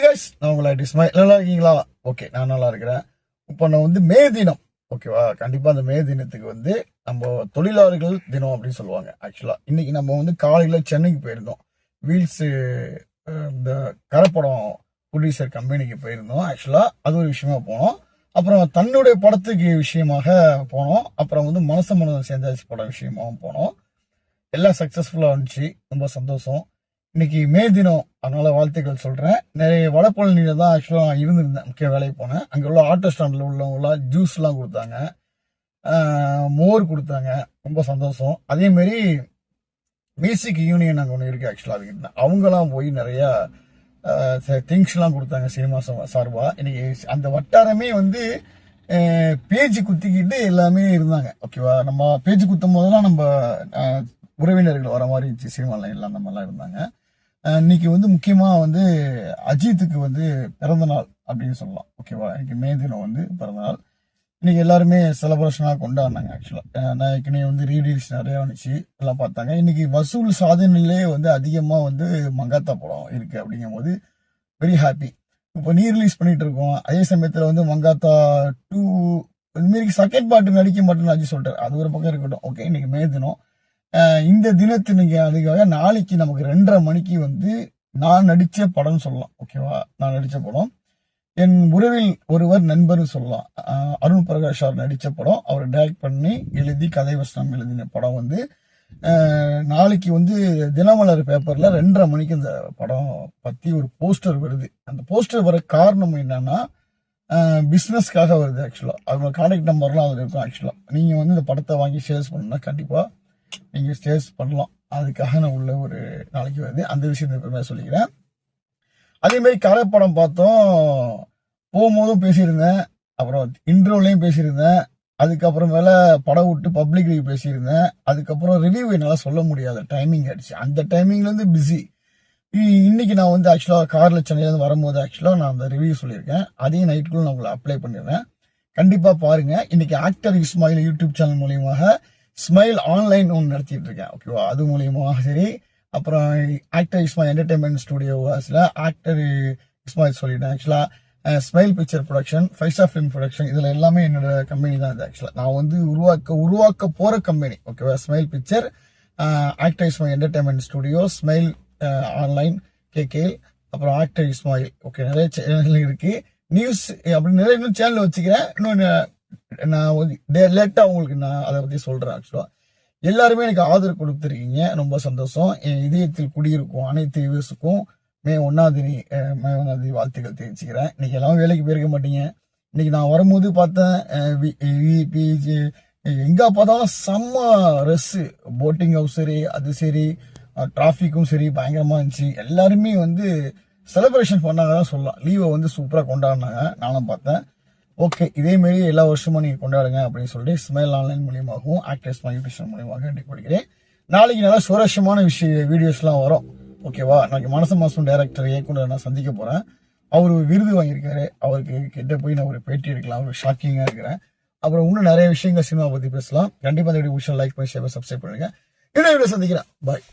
Guys, நான் உங்களை இஸ்மாயில். நல்லா இருக்கீங்களா? ஓகே, நான் நல்லா இருக்கிறேன். இப்போ நான் வந்து மே தினம், ஓகேவா? கண்டிப்பா அந்த மே தினத்துக்கு வந்து நம்ம தொழிலாளர்கள் தினம் அப்படின்னு சொல்லுவாங்க. ஆக்சுவலா இன்னைக்கு நம்ம வந்து காலையில சென்னைக்கு போயிருந்தோம். வீல்ஸ் இந்த கரப்படம் ப்ரொடியூசர் கம்பெனிக்கு போயிருந்தோம். ஆக்சுவலா அது ஒரு விஷயமா போனோம். அப்புறம் தன்னுடைய படத்துக்கு விஷயமாக போனோம். அப்புறம் வந்து மனசு சேர்ந்தாச்சு படம் விஷயமாகவும் போனோம். எல்லாம் சக்சஸ்ஃபுல்லா வந்துச்சு. ரொம்ப சந்தோஷம். இன்னைக்கு மே தினம், அதனால வாழ்த்துக்கள் சொல்றேன். நிறைய வடபழனியில தான் ஆக்சுவலா நான் இருந்திருந்தேன். முக்கிய வேலைக்கு போனேன். அங்க உள்ள ஆட்டோ ஸ்டாண்ட்ல உள்ளவங்களாம் ஜூஸ் எல்லாம் கொடுத்தாங்க, மோர் கொடுத்தாங்க. ரொம்ப சந்தோஷம். அதே மாதிரி மியூசிக் யூனியன் அங்கே ஒன்று இருக்கு. ஆக்சுவலா அவங்கெல்லாம் போய் நிறைய திங்ஸ் எல்லாம் கொடுத்தாங்க சினிமா சார்பா. இன்னைக்கு அந்த வட்டாரமே வந்து பேஜ் குத்திக்கிட்டு எல்லாமே இருந்தாங்க. ஓகேவா? நம்ம பேஜ் குத்தும் போதெல்லாம் நம்ம உறவினர்கள் வர மாதிரி இருந்துச்சு. சினிமாலாம் எல்லாம் அந்த மாதிரிலாம் இருந்தாங்க. இன்னைக்கு வந்து முக்கியமா வந்து அஜித்துக்கு வந்து பிறந்த நாள் அப்படின்னு சொல்லலாம். ஓகேவா? இன்னைக்கு மே தினம் வந்து பிறந்த நாள். இன்னைக்கு எல்லாருமே செலிப்ரேஷனாக கொண்டாடினாங்க. ஆக்சுவலா நான் ஏற்கனவே வந்து ரீடீல்ஸ் நிறைய வந்துச்சு, எல்லாம் பார்த்தாங்க. இன்னைக்கு வசூல் சாதனையிலே வந்து அதிகமாக வந்து மங்காத்தா படம் இருக்கு. அப்படிங்கும் போது வெரி ஹாப்பி. இப்போ நீ ரிலீஸ் பண்ணிட்டு இருக்கோம். அதே சமயத்தில் வந்து மங்காத்தா 2 இதுமாரி செகண்ட் பார்ட் நடிக்க மாட்டேன்னு அஜித் சொல்லிட்டாரு. அது ஒரு பக்கம் இருக்கட்டும். ஓகே, இன்னைக்கு மே தினம். இந்த தினத்தினுக்கு அதுக்காக நாளைக்கு நமக்கு 2:30 மணிக்கு வந்து நான் நடிச்ச படம் சொல்லலாம். ஓகேவா? நான் நடிச்ச படம் என் உறவில் ஒருவர் நண்பர் சொல்லலாம். அருண் பிரகாஷ் அவர் நடிச்ச படம். அவர் டைரக்ட் பண்ணி எழுதி கதை வசனம் எழுதின படம் வந்து நாளைக்கு வந்து தினமலர் பேப்பர்ல 2:30 மணிக்கு இந்த படம் பத்தி ஒரு போஸ்டர் வருது. அந்த போஸ்டர் வர காரணம் என்னன்னா பிசினஸ்க்காக வருது. ஆக்சுவலா அவங்க கான்டாக்ட் நம்பர்லாம் அதுல இருக்கும். ஆக்சுவலா நீங்க வந்து இந்த படத்தை வாங்கி சேல்ஸ் பண்ணணும்னா கண்டிப்பா நீங்க சேல்ஸ் பண்ணலாம். அதுக்காக நான் உள்ள ஒரு நாளைக்கு வருது. அந்த விஷயத்தை சொல்லிக்கிறேன். அதே மாதிரி கரைப்படம் பார்த்தோம். போகும்போதும் பேசியிருந்தேன், அப்புறம் இன்ட்ரோலையும் பேசியிருந்தேன், அதுக்கப்புறமேல படம் விட்டு பப்ளிக் ரிவ்யூ பேசியிருந்தேன். அதுக்கப்புறம் ரிவ்யூ என்னால் சொல்ல முடியாத டைமிங் ஆயிடுச்சு. அந்த டைமிங்ல இருந்து பிஸி. இன்னைக்கு நான் வந்து ஆக்சுவலா கார்ல சென்னையிலேருந்து வரும்போது ஆக்சுவலா நான் அந்த ரிவ்யூ சொல்லியிருக்கேன். அதையும் நைட்டுக்குள்ள நான் உங்களை அப்ளை பண்ணிடுறேன். கண்டிப்பா பாருங்க. இன்னைக்கு ஆக்டர் இஸ்மாயில் யூடியூப் சேனல் மூலியமாக ஸ்மைல் ஆன்லைன் ஒன்று நடத்திட்டு இருக்கேன். ஓகேவா? அது மூலியமாக சரி. அப்புறம் ஆக்டர் இஸ்மாயில் என்டர்டைன்மெண்ட் ஸ்டுடியோஸ்ல ஆக்டர் இஸ்மாயில் சொல்லிட்டேன். ஆக்சுவலா smile picture production, 5 star film production, இதுல எல்லாமே என்னோட கம்பெனி தான். இது ஆக்சுவலா நான் வந்து உருவாக்க போற கம்பெனி. ஓகேவா? Smile picture, actor Ismail entertainment studio, smile online, KKL, அப்புறம் ஆக்டர் இஸ்மாயில். ஓகே, நிறைய சேனல் இருக்கு. நியூஸ் அப்படி நிறைய இன்னும் சேனல் வச்சுக்கிறேன். இன்னொன்று நான் லேட்டா உங்களுக்கு நான் அதை பத்தி சொல்றேன். ஆக்சுவலா எல்லாருமே எனக்கு ஆதரவு கொடுத்துருக்கீங்க. ரொம்ப சந்தோஷம். என் இதயத்தில் குடியிருக்கும் அனைத்து வியூஸுக்கும் மே 1 வாழ்த்துக்கள் தெரிவிச்சுக்கிறேன். இன்னைக்கு எல்லாமே வேலைக்கு போயிருக்க மாட்டீங்க. இன்னைக்கு நான் வரும்போது பார்த்தேன், எங்க பார்த்தாலும் செம்ம ரஸ். போட்டிங் ஹவுஸ் சரி, அது சரி, டிராபிக்கும் சரி பயங்கரமா இருந்துச்சு. எல்லாருமே வந்து செலிப்ரேஷன் பண்ணாங்கதான் சொல்லலாம். லீவை வந்து சூப்பரா கொண்டாடினாங்க. நானும் பார்த்தேன். ஓகே, இதே மாதிரி எல்லா வருஷமும் நீங்க கொண்டாடுங்க அப்படின்னு சொல்லிட்டு ஸ்மைல் ஆன்லைன் மூலியமாகவும் ஆக்டர்ஸ் யூடியூப் மூலியமாக கேட்டுக்கொள்கிறேன். நாளைக்கு நல்லா சுவாரஸ்யமான வீடியோஸ்லாம் வரும். ஓகேவா? நாளைக்கு மனசு டைரக்டர் இயக்குனர் நான் சந்திக்க போறேன். அவரு விருது வாங்கியிருக்காரு. அவருக்கு கிட்ட போய் நான் ஒரு பேட்டி எடுக்கலாம். அவரு ஷாக்கிங்கா இருக்கிறேன். அப்புறம் இன்னும் நிறைய விஷயங்கள் சினிமா பத்தி பேசலாம். கண்டிப்பா இந்த வீடியோ லைக் பண்ணி ஷேர் சப்ஸ்கிரைப் பண்ணுங்க. இன்னும் வீடியோ சந்திக்கிறேன். பாய்.